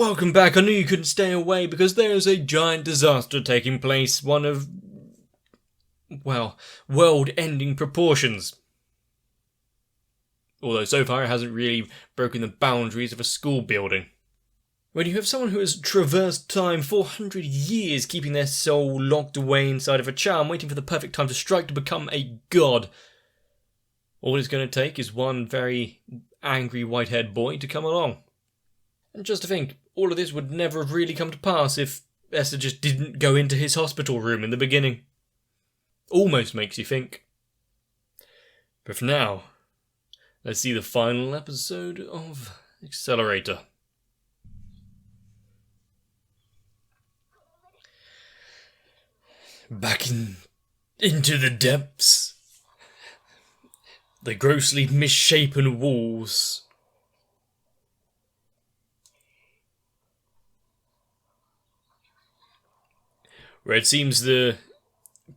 welcome back. I knew you couldn't stay away because there is a giant disaster taking place, one of, well, world-ending proportions. Although so far it hasn't really broken the boundaries of a school building. When you have someone who has traversed time 400 years, keeping their soul locked away inside of a charm, waiting for the perfect time to strike to become a god, all it's going to take is one very angry white-haired boy to come along. And just to think, all of this would never have really come to pass if Esther just didn't go into his hospital room in the beginning. Almost makes you think. But for now, let's see the final episode of Accelerator. Back into the depths. The grossly misshapen walls. Where it seems the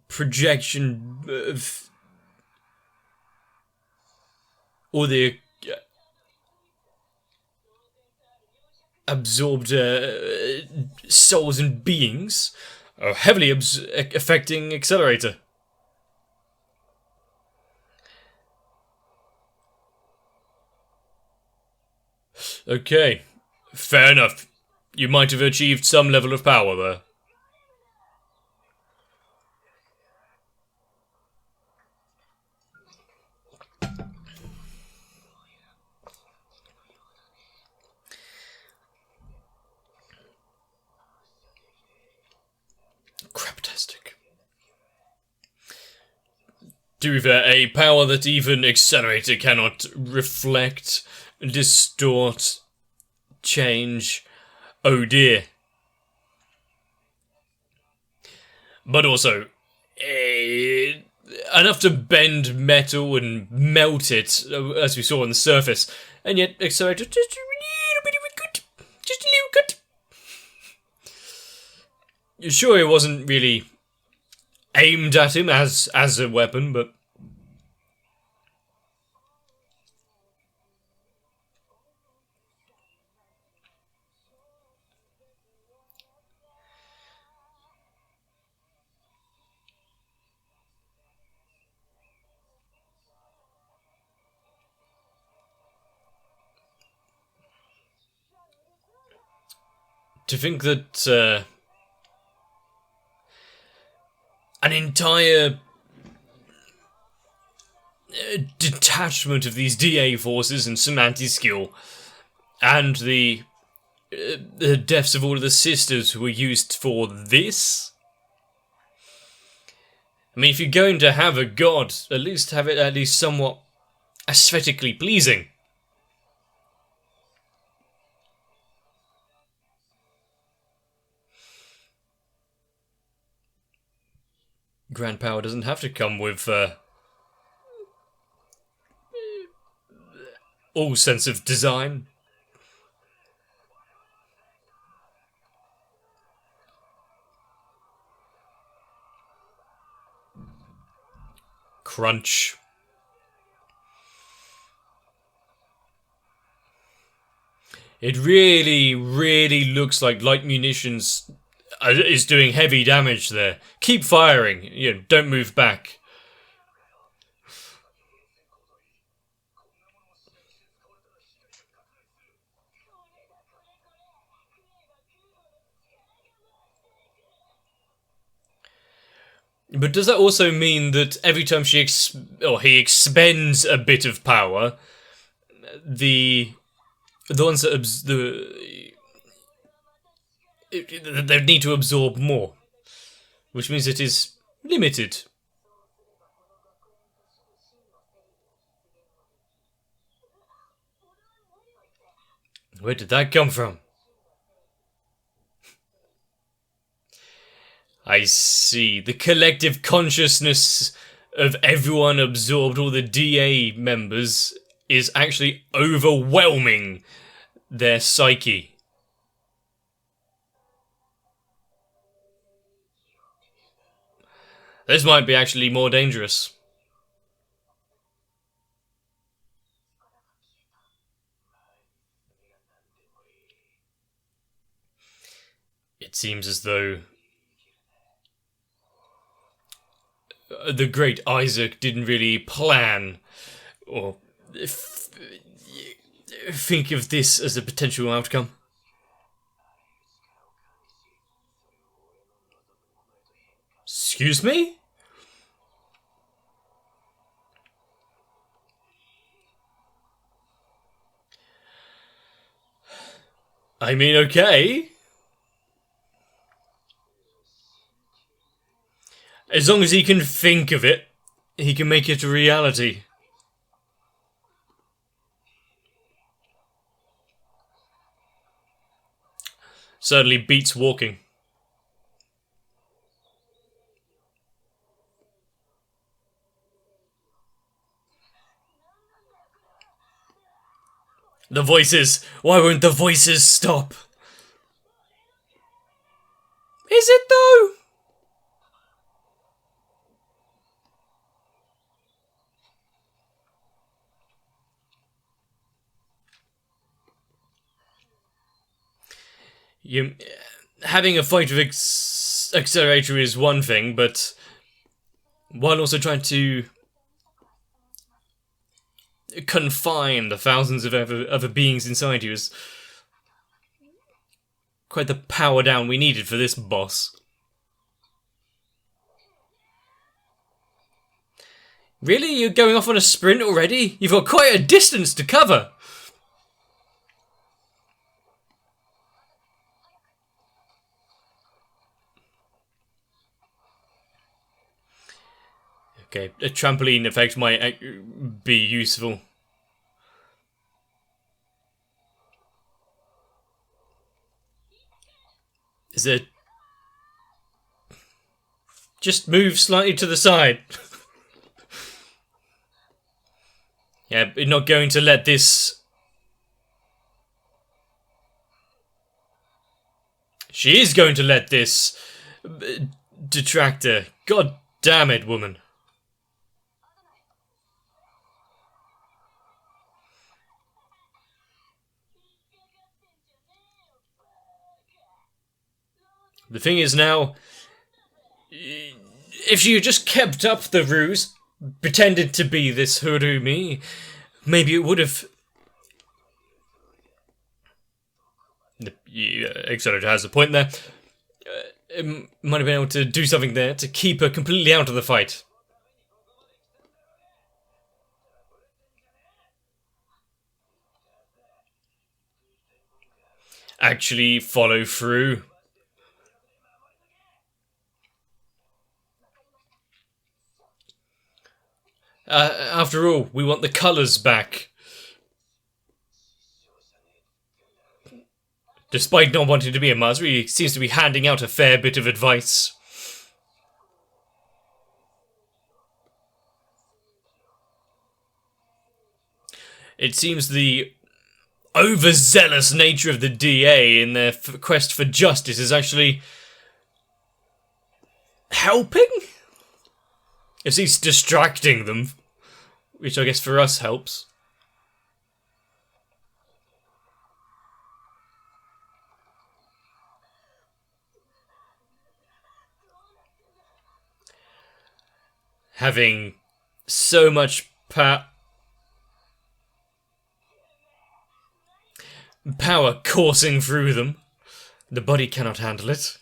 projection of all the absorbed souls and beings are heavily affecting Accelerator. Okay, fair enough. You might have achieved some level of power there. Craptastic. To be fair, a power that even Accelerator cannot reflect, distort, change. Oh dear. But also, enough to bend metal and melt it, as we saw on the surface. And yet, Accelerator, just a little bit of a cut. Just a little cut. Sure, it wasn't really aimed at him as a weapon, but to think that an entire detachment of these DA forces and some anti-skill, and the deaths of all of the sisters were used for this? I mean, if you're going to have a god, at least have it at least somewhat aesthetically pleasing. Grand power doesn't have to come with all sense of design. Crunch. It really, really looks like light munitions is doing heavy damage there. Keep firing. Don't move back. But does that also mean that every time he expends a bit of power, the ones that they need to absorb more, which means it is limited. Where did that come from? I see. The collective consciousness of everyone absorbed, all the DA members, is actually overwhelming their psyche. This might be actually more dangerous. It seems as though the great Isaac didn't really plan or think of this as a potential outcome. Excuse me? I mean, okay. As long as he can think of it, he can make it a reality. Certainly beats walking. The voices! Why won't the voices stop? Is it though? Having a fight with Accelerator is one thing, but while also trying to confine the thousands of other beings inside you is quite the power down we needed for this boss. Really? You're going off on a sprint already? You've got quite a distance to cover! Okay, a trampoline effect might be useful. Is it... Just move slightly to the side. Yeah, we're not going to let this... She is going to let this... detractor. God damn it, woman. The thing is now, if she had just kept up the ruse, pretended to be this Hurumi, maybe it would have... Accelerator has a point there. It might have been able to do something there to keep her completely out of the fight. Actually follow through. After all, we want the colours back. Despite not wanting to be a Mazri, he seems to be handing out a fair bit of advice. It seems the overzealous nature of the DA in their quest for justice is actually helping? At least distracting them, which I guess for us helps. Having so much power coursing through them, the body cannot handle it.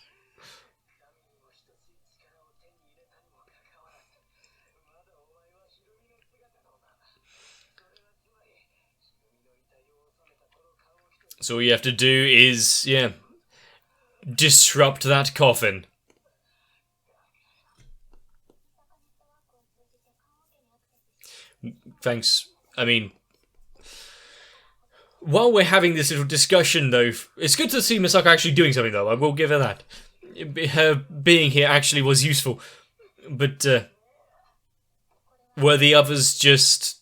So all you have to do is, disrupt that coffin. Thanks. I mean, while we're having this little discussion, though, it's good to see Misaka actually doing something, though. I will give her that. Her being here actually was useful. But, were the others just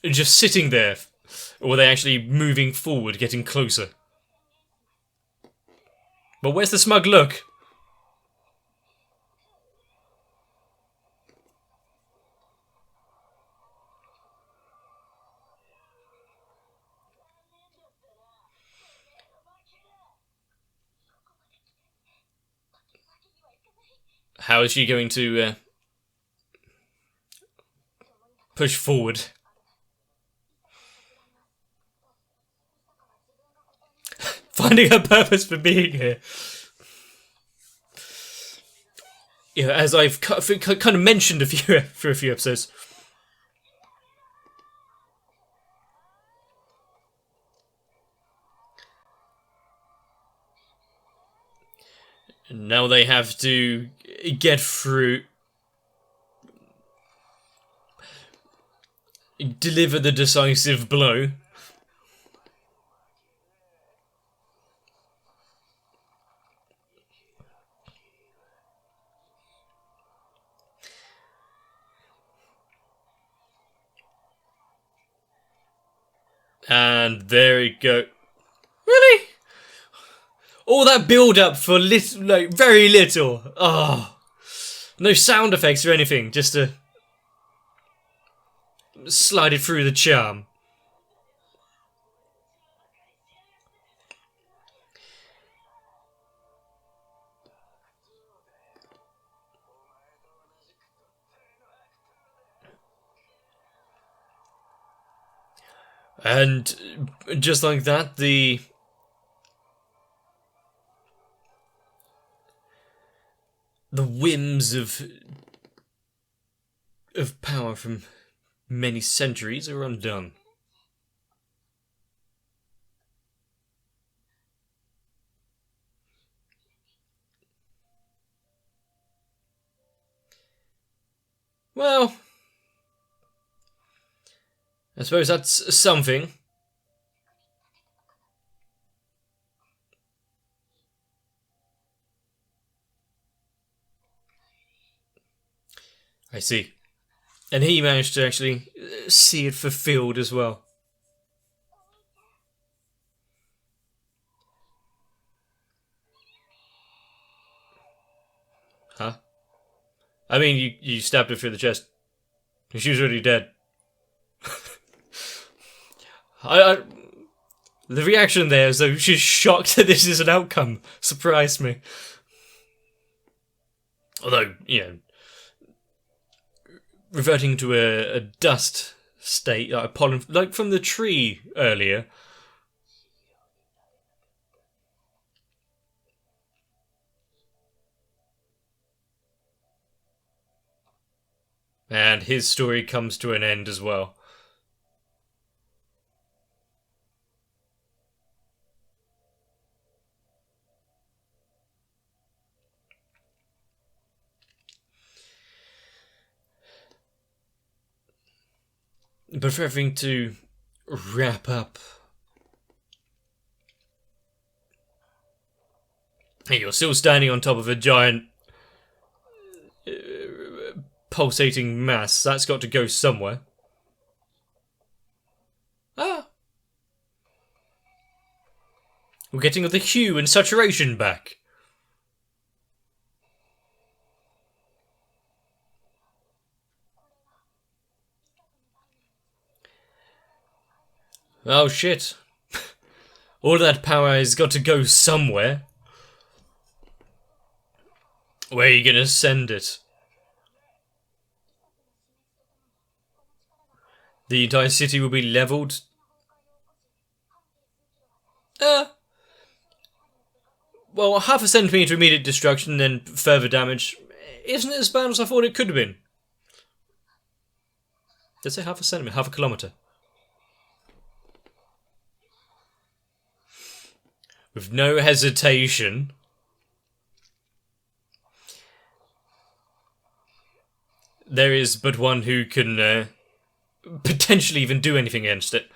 sitting there? Or were they actually moving forward, getting closer? But where's the smug look? How is she going to push forward? Finding her purpose for being here. Yeah, as I've kind of mentioned for a few episodes. Now they have to get through, deliver the decisive blow. And there we go. Really? All that build-up for very little. Oh, no sound effects or anything. Just to slide it through the charm. And just like that, the whims of power from many centuries are undone. Well, I suppose that's something. I see. And he managed to actually see it fulfilled as well. Huh? I mean, you stabbed her through the chest. She was already dead. The reaction there is though she's shocked that this is an outcome. Surprised me. Although, reverting to a dust state, like pollen, like from the tree earlier. And his story comes to an end as well. But for everything to wrap up, hey, you're still standing on top of a giant pulsating mass. That's got to go somewhere. Ah! We're getting the hue and saturation back. Oh shit. All that power has got to go somewhere. Where are you gonna send it? The entire city will be leveled. Well, half a centimetre immediate destruction, then further damage. Isn't it as bad as I thought it could have been? Let's say half a centimetre, half a kilometre. With no hesitation. There is but one who can potentially even do anything against it.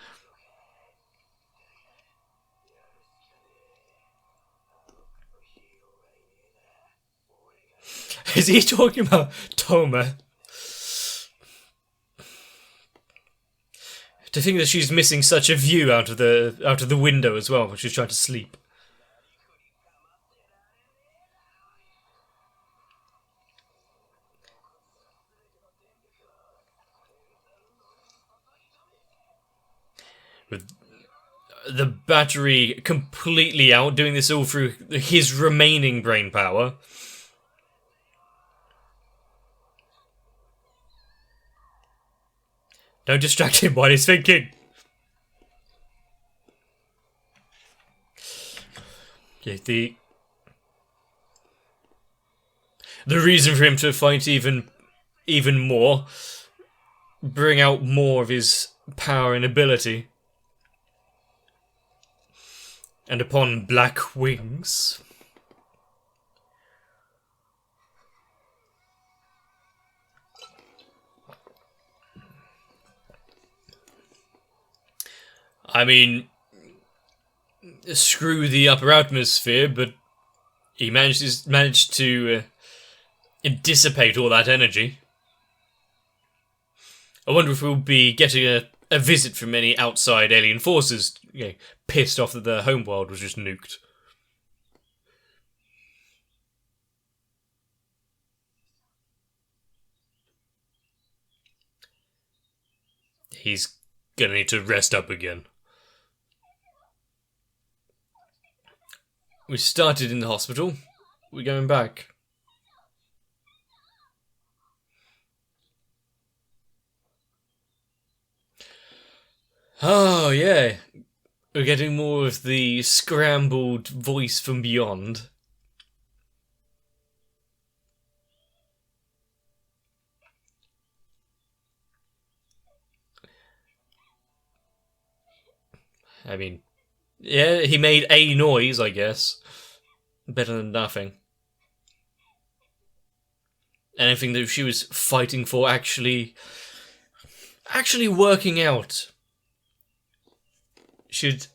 Is he talking about Toma? To think that she's missing such a view out of the window as well when she's trying to sleep. With the battery completely out, doing this all through his remaining brain power. Don't distract him while he's thinking. Okay, the reason for him to fight even more, bring out more of his power and ability. And upon black wings. I mean, screw the upper atmosphere, but he managed to dissipate all that energy. I wonder if we'll be getting a visit from any outside alien forces, pissed off that their homeworld was just nuked. He's gonna need to rest up again. We started in the hospital. We're going back. Oh, yeah. We're getting more of the scrambled voice from beyond. I mean, yeah, he made a noise, I guess. Better than nothing. Anything that she was fighting for actually working out. She'd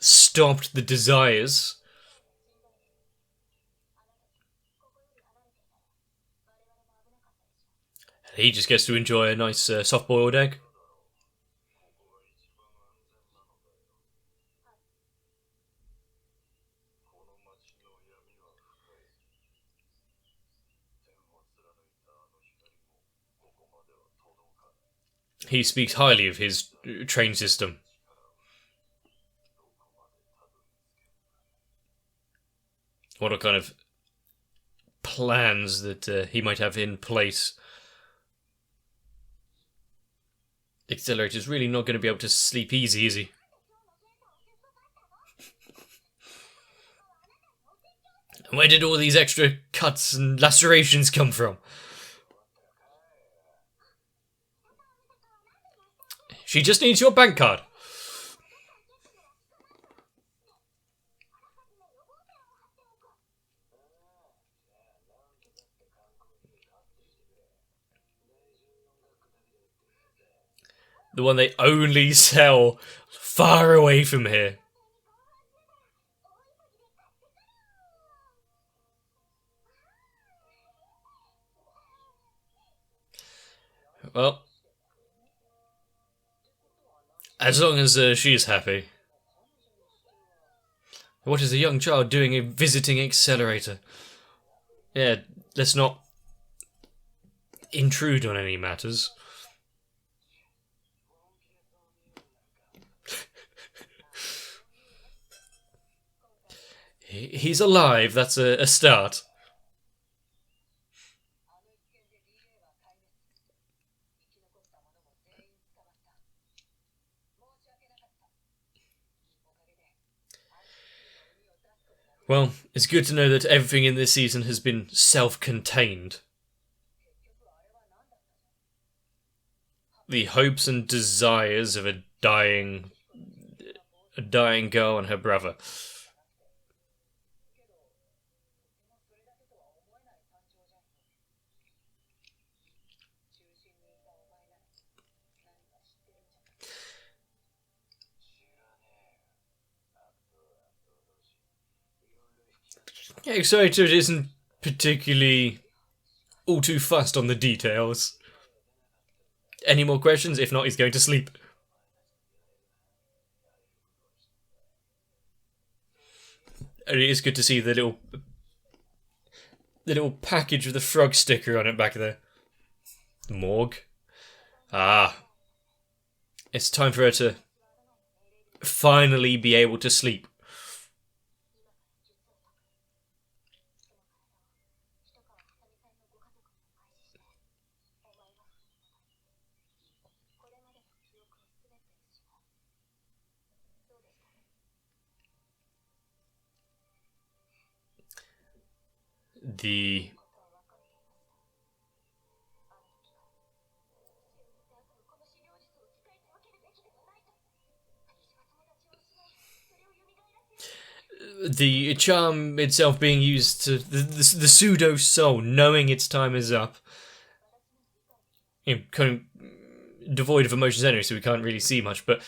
stopped the desires. He just gets to enjoy a nice soft-boiled egg. He speaks highly of his train system. What kind of plans that he might have in place. Accelerator's really not going to be able to sleep easy, is he? Where did all these extra cuts and lacerations come from? She just needs your bank card. The one they only sell far away from here. Well, as long as she's happy. What is a young child doing visiting Accelerator? Yeah, let's not intrude on any matters. He's alive, that's a start. Well, it's good to know that everything in this season has been self-contained. The hopes and desires of a dying girl and her brother. Yeah, Accelerator isn't particularly all too fussed on the details. Any more questions? If not, he's going to sleep. And it is good to see the little package with the frog sticker on it back there. Morgue. Ah. It's time for her to finally be able to sleep. the charm itself being used to the pseudo soul knowing its time is up. Kind of devoid of emotions anyway, so we can't really see much, but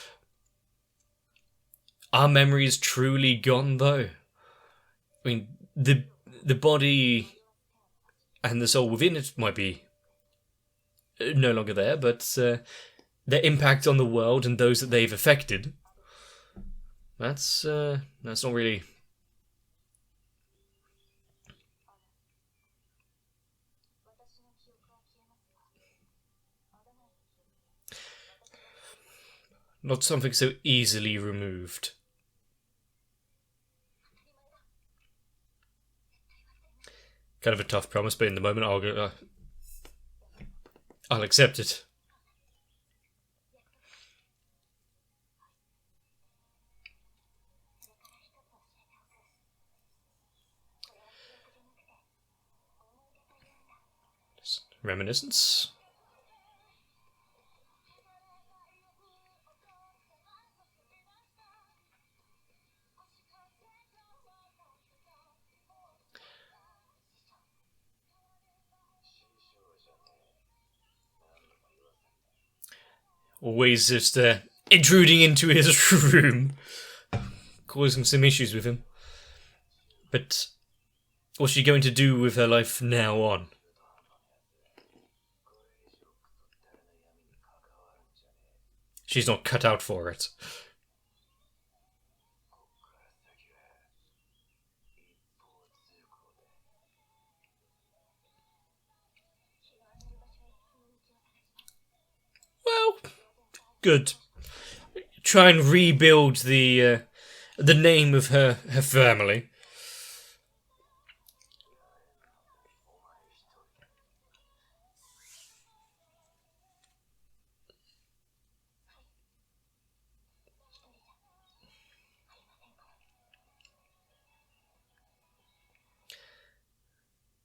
our memory is truly gone, though. I mean, the body and the soul within it might be no longer there, but their impact on the world and those that they've affected, that's not really... Not something so easily removed. Kind of a tough promise, but in the moment I'll accept it. Reminiscence. Always just intruding into his room, causing some issues with him. But what's she going to do with her life now on? She's not cut out for it. Well, good. Try and rebuild the name of her family.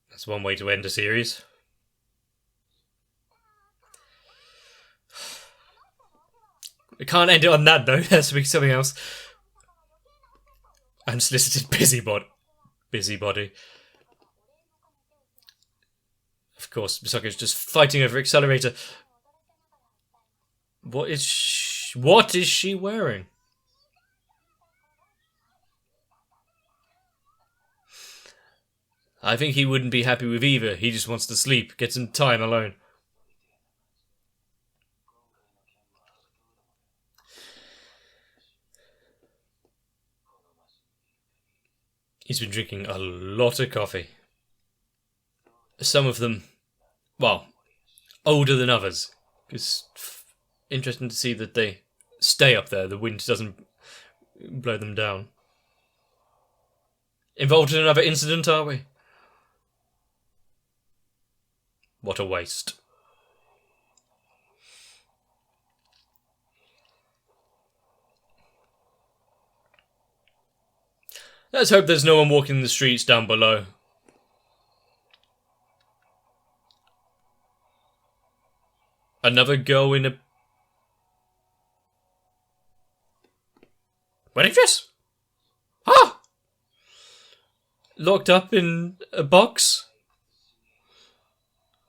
That's one way to end a series. We can't end it on that though. There has to be something else. Unsolicited busybody. Of course, Misako's just fighting over Accelerator. What is she wearing? I think he wouldn't be happy with either. He just wants to sleep, get some time alone. He's been drinking a lot of coffee. Some of them, well, older than others. It's interesting to see that they stay up there. The wind doesn't blow them down. Involved in another incident, are we? What a waste. Let's hope there's no one walking the streets down below. Another girl in a wedding dress? Ah! Locked up in a box?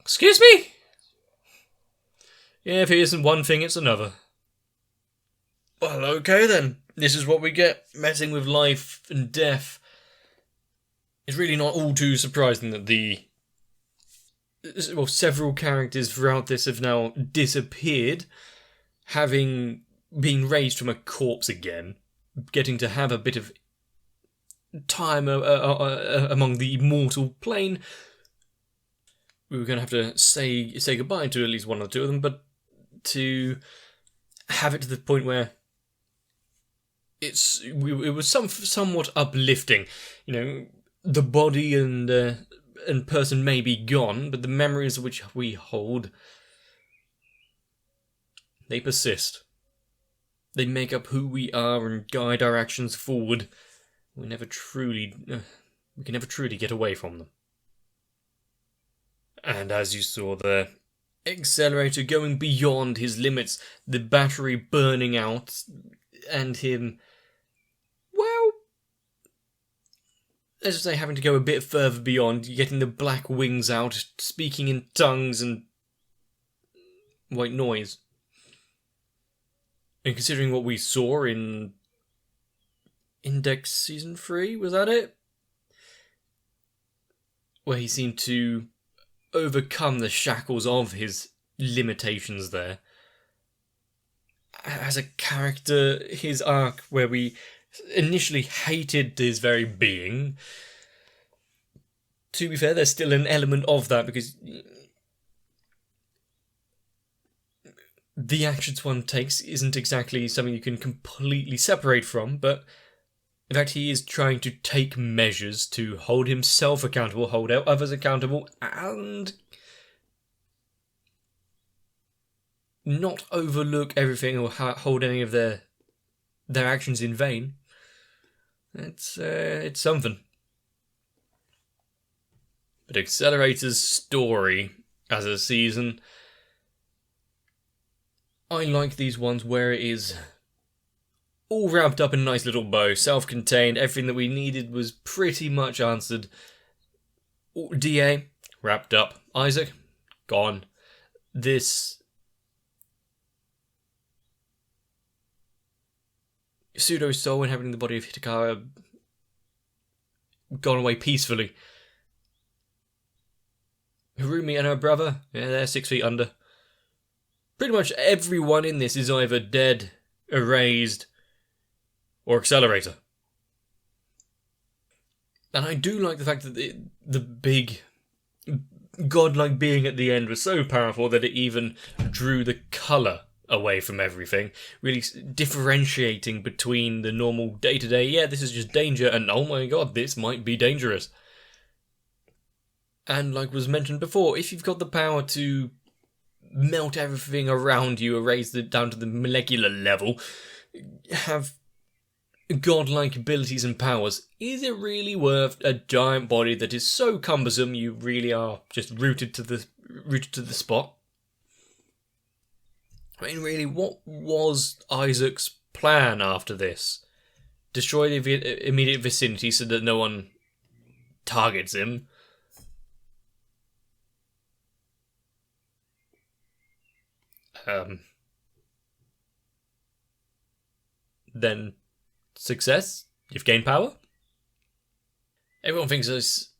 Excuse me? Yeah, if it isn't one thing, it's another. Well, okay then. This is what we get. Messing with life and death. It's really not all too surprising that several characters throughout this have now disappeared, having been raised from a corpse again, getting to have a bit of time among the mortal plane. We were going to have to say goodbye to at least one or two of them, but to have it to the point where it was somewhat uplifting. You know, the body and person may be gone, but the memories which we hold, they persist. They make up who we are and guide our actions forward. We can never truly get away from them. And as you saw there, Accelerator going beyond his limits, the battery burning out, and him, well, let's just say having to go a bit further beyond, getting the black wings out, speaking in tongues and white noise. And considering what we saw in Index Season 3, was that it? Where he seemed to overcome the shackles of his limitations there. As a character, his arc, where we initially hated his very being, to be fair, there's still an element of that, because the actions one takes isn't exactly something you can completely separate from, but in fact he is trying to take measures to hold himself accountable, hold others accountable, and not overlook everything or hold any of their actions in vain. It's something. But Accelerator's story as a season, I like these ones where it is all wrapped up in a nice little bow, self-contained, everything that we needed was pretty much answered. DA, wrapped up. Isaac, gone. This pseudo-soul inhabiting the body of Hitakara gone away peacefully. Harumi and her brother, yeah, they're 6 feet under. Pretty much everyone in this is either dead, erased, or Accelerator. And I do like the fact that the big godlike being at the end was so powerful that it even drew the colour away from everything, really differentiating between the normal day-to-day, yeah, this is just danger, and oh my god, this might be dangerous. And like was mentioned before, if you've got the power to melt everything around you, erase it down to the molecular level, have godlike abilities and powers, is it really worth a giant body that is so cumbersome you really are just rooted to the spot? I mean, really, what was Isaac's plan after this? Destroy the immediate vicinity so that no one targets him? Then success? You've gained power? Everyone thinks it's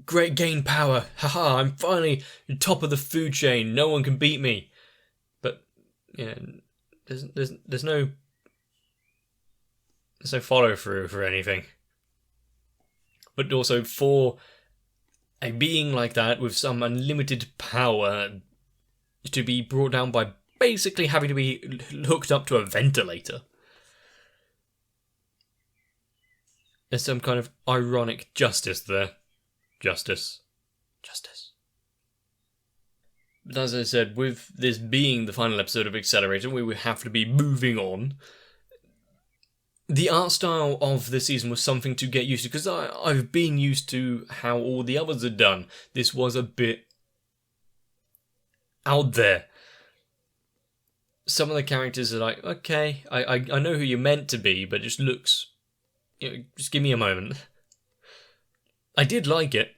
great, gain power. Haha, I'm finally top of the food chain. No one can beat me. But yeah, there's no follow through for anything. But also for a being like that with some unlimited power to be brought down by basically having to be hooked up to a ventilator. There's some kind of ironic justice there. Justice. But as I said, with this being the final episode of Accelerator, we would have to be moving on. The art style of the season was something to get used to, because I've been used to how all the others are done. This was a bit out there. Some of the characters are like, okay, I know who you're meant to be, but it just looks... just give me a moment. I did like it.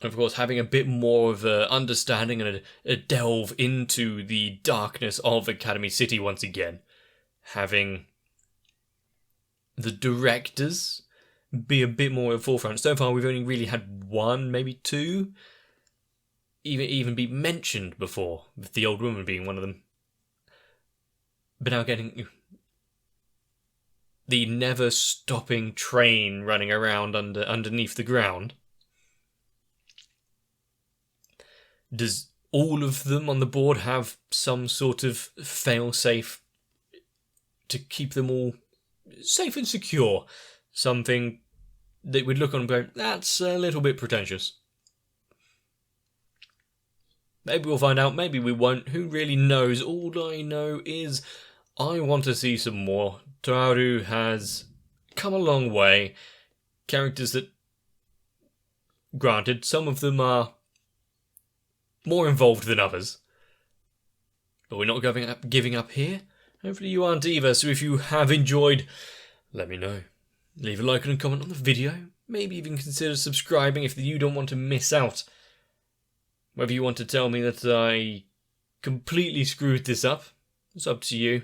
Of course, having a bit more of an understanding and a delve into the darkness of Academy City once again. Having the directors be a bit more at the forefront. So far, we've only really had one, maybe two, even be mentioned before, with the old woman being one of them. But now getting the never-stopping train running around underneath the ground. Does all of them on the board have some sort of fail-safe to keep them all safe and secure? Something that we'd look on and go, that's a little bit pretentious. Maybe we'll find out, maybe we won't. Who really knows? All I know is I want to see some more. Toaru has come a long way. Characters that granted, some of them more involved than others. But we're not giving up here. Hopefully you aren't either, so if you have enjoyed, let me know. Leave a like and a comment on the video. Maybe even consider subscribing if you don't want to miss out. Whether you want to tell me that I completely screwed this up, it's up to you.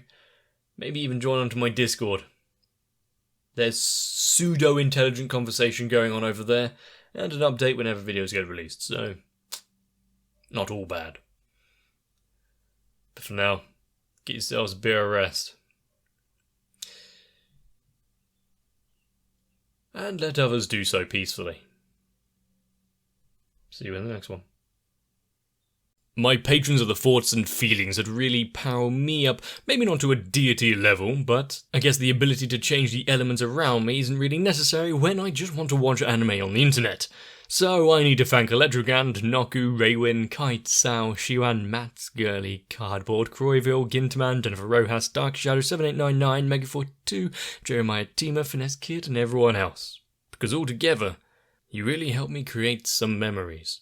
Maybe even join onto my Discord. There's pseudo-intelligent conversation going on over there, and an update whenever videos get released, so not all bad. But for now, get yourselves a bit of rest. And let others do so peacefully. See you in the next one. My patrons are the thoughts and feelings that really power me up, maybe not to a deity level, but I guess the ability to change the elements around me isn't really necessary when I just want to watch anime on the internet. So I need to thank Electrogand, Noku, Raywin, Kite, Sao, Shiwan, Mats, Girly, Cardboard, Croyville, Ginterman, Jennifer Rojas, Dark Shadow 7899, Mega42, Jeremiah Tima, Finesse Kid, and everyone else. Because all together, you really helped me create some memories.